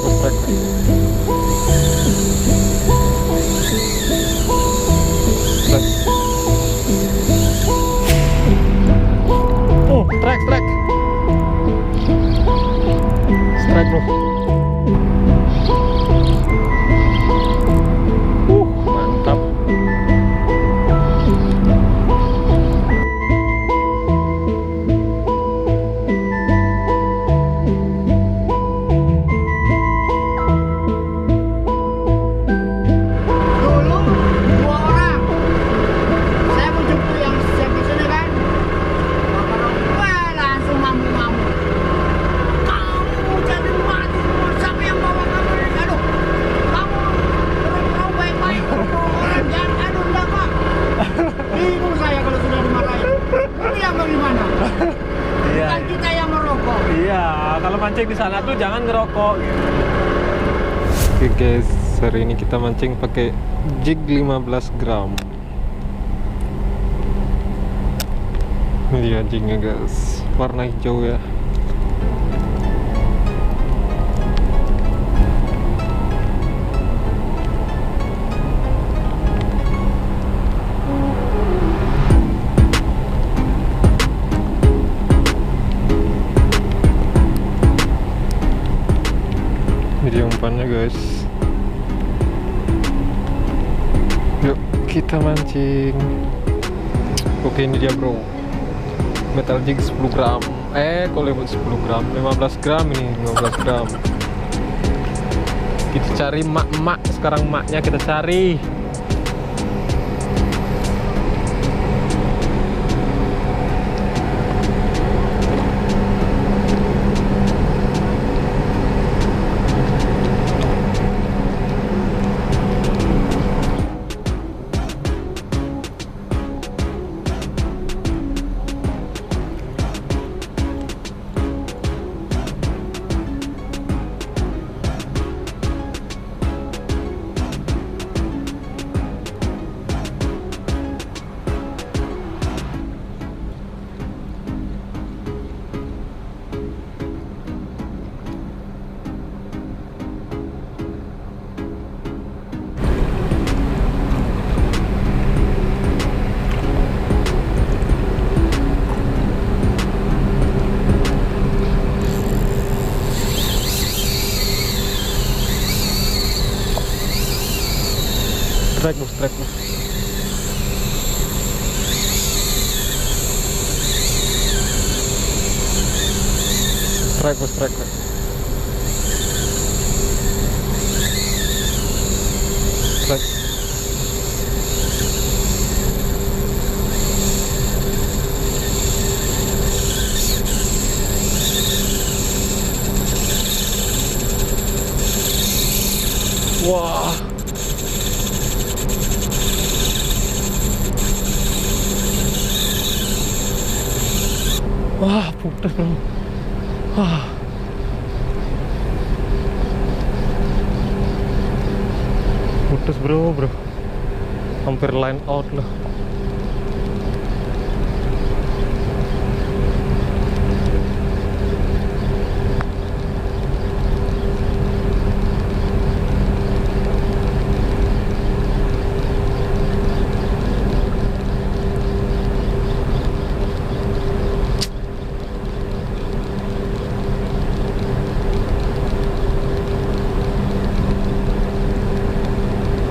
strike. Oh, strike. Strike, bro. Mantap. Kalau mancing di sana tuh jangan ngerokok gitu. Oke guys, hari ini kita mancing pakai jig 15 gram. Ini dia jignya guys, warna hijau ya. Jadi umpannya guys. Yuk kita mancing. Oke, ini dia bro, metal jig 10 gram. Kok lewat 10 gram, 15 gram ini, 15 gram. Kita cari mak-mak. Sekarang maknya kita cari. Strike. Wah. Wah, putus bro. Wah. Putus bro. Hampir line out lah.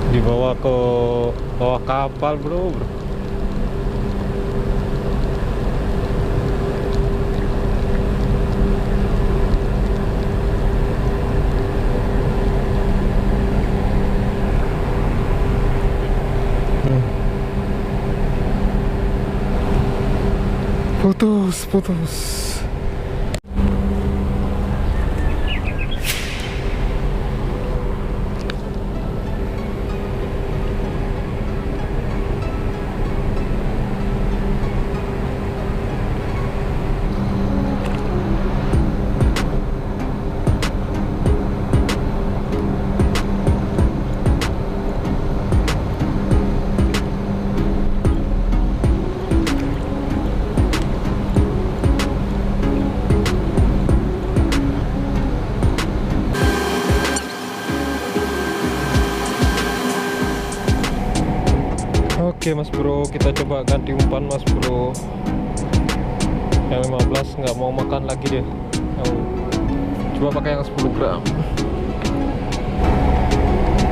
Dibawa ke bawah kapal bro. Putus. Oke Mas Bro, kita coba ganti umpan Mas Bro. Yang 15 nggak mau makan lagi deh. Coba pakai yang 10 gram.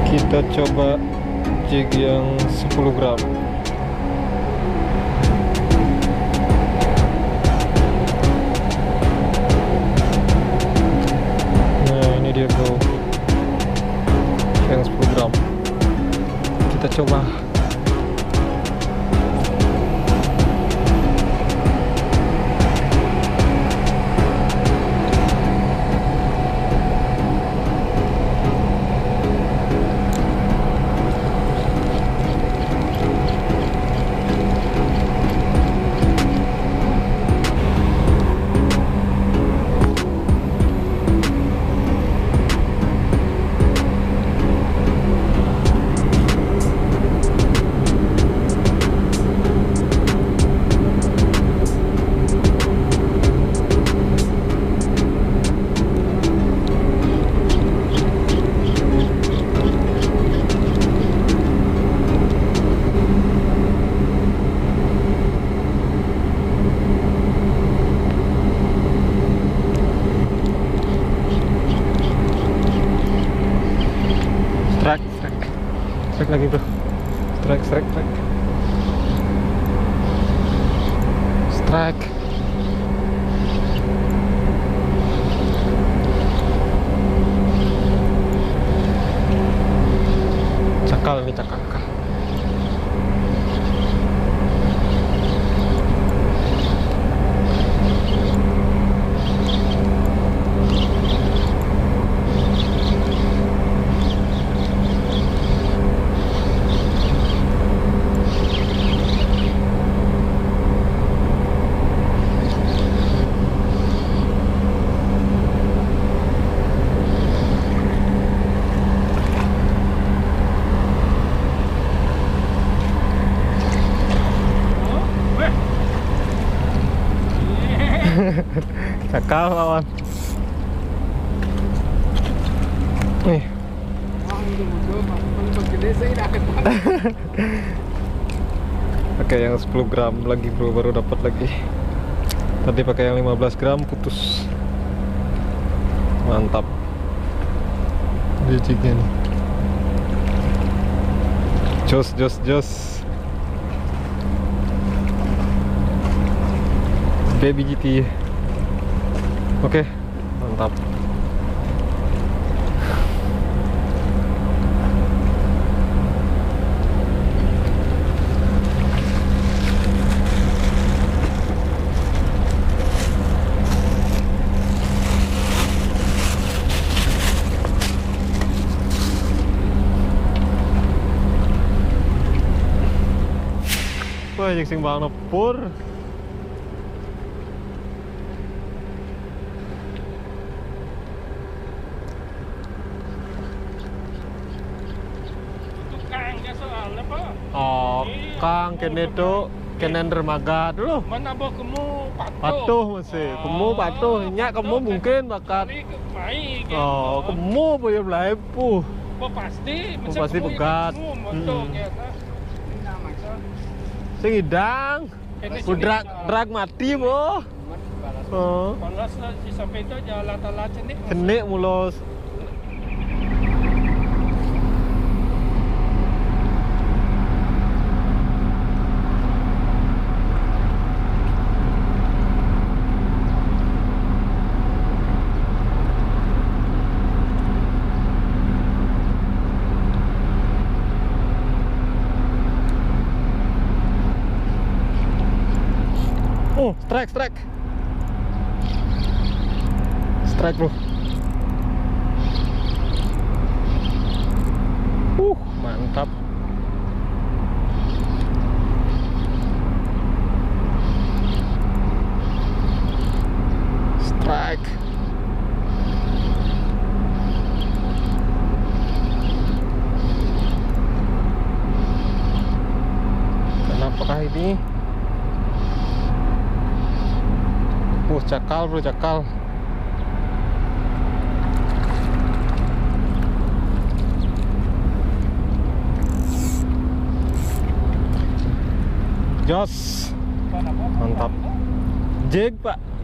Kita coba jig yang 10 gram. Nah ini dia bro, yang 10 gram. Kita coba. Strike lagi bro, strike. Cakal nih, cakal. Cakal lawan. Nih. Pakai yang 10 gram lagi bro, baru dapat lagi. Tadi pakai yang 15 gram putus. Mantap. Jijiknya nih. Jos. Baby GT. Oke, mantap. Wah, yang sing bang nepur. Oh, Kang kene tuh kene dermaga dulu. Mana bawa kamu Patuh masih. Kamu patuh, nyak kamu mungkin bakat. Oh, kamu boleh melepuh. Pasti pegat. Sing idang. Drag mati boh. Oh. Panas lah sampai itu aja lata-lata cenik. Cenik mulos. Oh, strike bro. Mantap. Strike. Kenapakah ini? Cakal bro, cakal. Jos. Mantap. Jig, Pak.